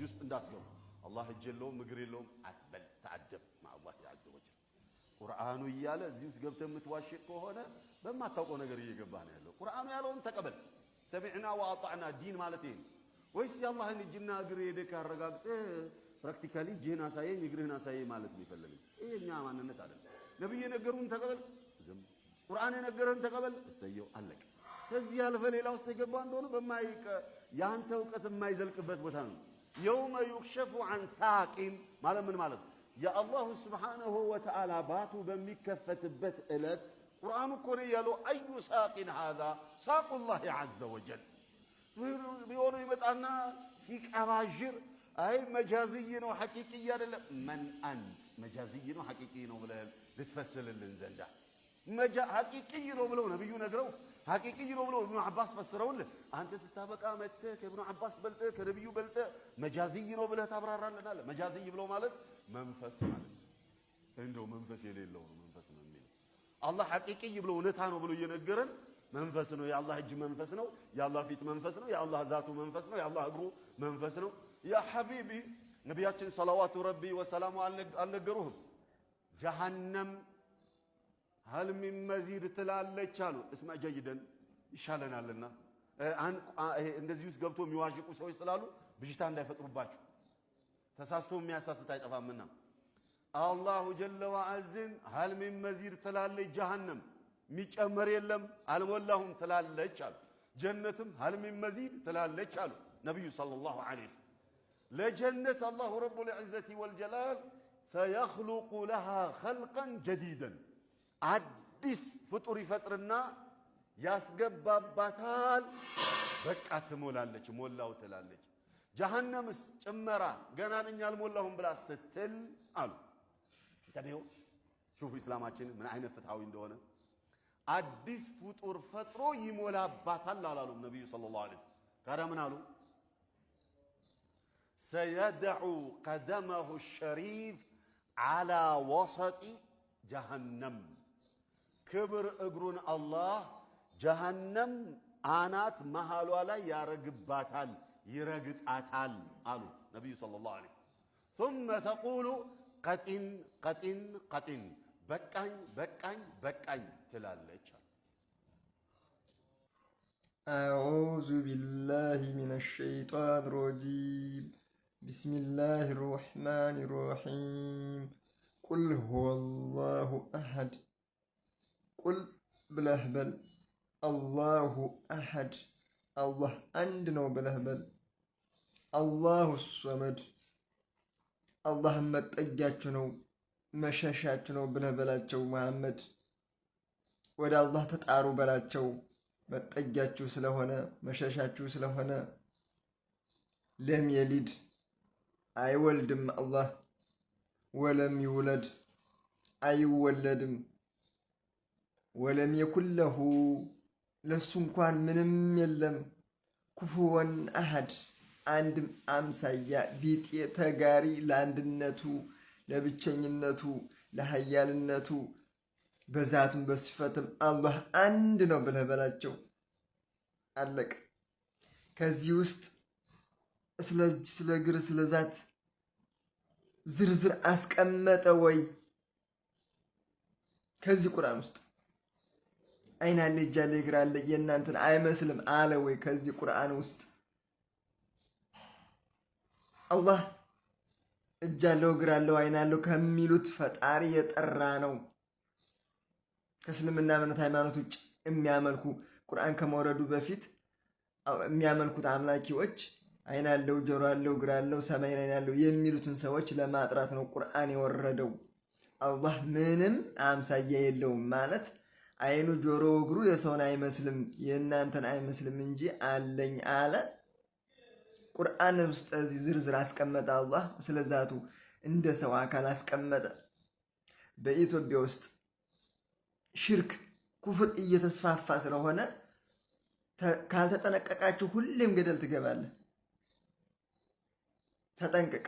ውስጥ እንዳትገቡ አላህ እጅ የለውም እግር የለውም አትበል ተአደብ مع الله عز وجل ቁርአኑ እያለ እዚህ ውስጥ ገብተህ የምትዋሽ ከሆነ በማታውቀው ነገር እየገባህ ነው ያለው ቁርአኑ ያለውን ተቀበል ሰሚዕና ወአጣዕና ዲን ማለት ይሄ ወይስ የአላህን እጅና እግር ሄደህ አረጋግጠህ ፕራክቲካሊ እጅህን አሳየኝ እግርህን አሳየኝ ማለት ነው ይፈልጋል ይሄኛ ማንነት አይደለም ነብዩ የነገሩን ተቀበል ዝም ቁርአን የነገረን ተቀበል እሰየው አለቀ ከዚህ ያለፈ ሌላ ውስጥ የገባ እንደሆነ በማይቀ ያንተ ዕውቀት የማይዘልቅበት ቦታ ነው يوم يكشف عن ساق ማለት ምን ማለት يا الله سبحانه وتعالى باتو በሚከፈትበት እለት ቁርአኑ እኮ ነው ያለው አዩ ሳቂን هذا ساق الله عز وجل ቢሆኑ ይመጣና ሲቀባዥር አይ መጃዝይ ነው ሐቂቂይ አይደለም من انت መጃዝይ ነው ሐቂቂይ ነው ብለህ ልትፈስልልን ዘንዳ ሐቂቂይ ነው ብለው ነብዩ ነግረው ሐቂቂይ ነው ብለው ኢብኑ አባስ ፈስረውልህ አንተ ስታበቃ መጥተህ ከኢብኑ አባስ በልጠህ ከነብዩ በልጠህ መጃዝይ ነው ብለህ ታብራራለናል መጃዝይ ብለው ማለት መንፈስ ማለት እንደው መንፈስ የሌለው ነው መንፈስ ነው የሚለው አላህ ሐቂቂይ ብለው እውነታ ነው ብሎ እየነገረን መንፈስ ነው የአላህ እጅ መንፈስ ነው የአላህ ፊት መንፈስ ነው የአላህ ዛቱ መንፈስ ነው የአላህ እግሩ መንፈስ ነው ያ ሐቢቢ ነብያችን ሰለዋቱ ረቢ ወሰላሙ አልነገሩህም ጀሃነም هل من مزيد ትላለች አሉ اسمع جيدا ይሻለናልና እንደዚህ ውስጥ ገብቶ የሚዋዥቁ ሰዎች ስላሉ ብጅታ እንዳይፈጥሩባችሁ ተሳስቶ የሚያሳስት አይጠፋምና አላሁ ጀለ ወዐዝን هل من مزيد ትላለች ጀሃነም የሚጨመር የለም አልሞላሁም ትላለች አሉ ጀነትም هل من مزيد ትላለች አሉ ነብዩ ሰለላሁ ዐለይሂ ወሰለም ለጀነት አላሁ ረቡል ዒዘቲ ወልጀላል سيخلق لها خلقا جديدا አዲስ ፍጡር ይፈጥርና ያስገባባታል በቃ ትሞላለች ሞላው ትላለች ጀሃነምስ ጭመራ ገና ነኝ አልሞላሁም ብላ ስትል አሉ ታዲያው ሹፍ እስላማችን ምን አይነት ፍትሃዊ እንደሆነ አዲስ ፍጡር ፈጥሮ ይሞላባታል አላሉ ነብዩ ሰለላሁ ዐለይሂ ወሰለም ካራ ምን አሉ سيدعو قدمه الشريف على وسط جهنم ክብር እግሩን አላህ ጀሃነም አናት መሃሏ ላይ ያረግባታል ይረግጣታል አሉ ነብዩ ሰለላሁ ዐለይሂ ወሰለም ثم تقول قطن قطن قطن በቃኝ በቃኝ በቃኝ ትላለች أعوذ بالله من الشيطان الرجيم بسم الله الرحمن الرحيم قل هو الله أحد قل بلهبل الله أحد الله عندنا بلهبل الله الصمد الله متأجاتنا مشاشاتنا بلهبلاتشو محمد ودا الله تتعارو بلاتشو متأجاتشو سلهونا مشاشاتشو سلهونا لم يلد أي ولدم الله ولم يولد أي ولدم ولم يكن له لسنكوان منم يلم كفوا أحد عندم أمسايا بيت يتغاري لاندنتو لبتشنينتو لحيالنتو بذاتم بصفتم الله عندنا بلهبلاتشو አለቅ ከዚህ ውስጥ ስለ ግር ስለ ዛት ዝርዝር አስቀመጠ ወይ ከዚህ ቁርአን ውስጥ አይን አለ እጅ አለ እግር አለ የእናንተን አይመስልም አለ ወይ ከዚህ ቁርአን ውስጥ አላህ እጅ አለው እግር አለው አይን አለው ከሚሉት ፈጣሪ የጠራ ነው ከእስልምና እምነት ሃይማኖት ውጭ የሚያመልኩ ቁርአን ከመውረዱ በፊት የሚያመልኩት አምላኪዎች አይን አለው ጆሮ አለው እግር አለው ሰማይ ላይ ያለው የሚሉትን ሰዎች ለማጥራት ነው ቁርአን የወረደው አላህ ምንም አምሳያ የለውም ማለት አይኑ ጆሮ እግሩ የሰውን አይመስልም የእናንተን አይመስልም እንጂ አለኝ አለ ቁርአን ውስጥ እዚህ ዝርዝር አስቀመጠ አላህ ስለዛቱ እንደ ሰው አካል አስቀመጠ በኢትዮጵያ ውስጥ ሽርክ ኩፍር እየተስፋፋ ስለሆነ ካልተጠነቀቃችሁ ሁሌም ገደል ትገባለህ ተጠንቀቅ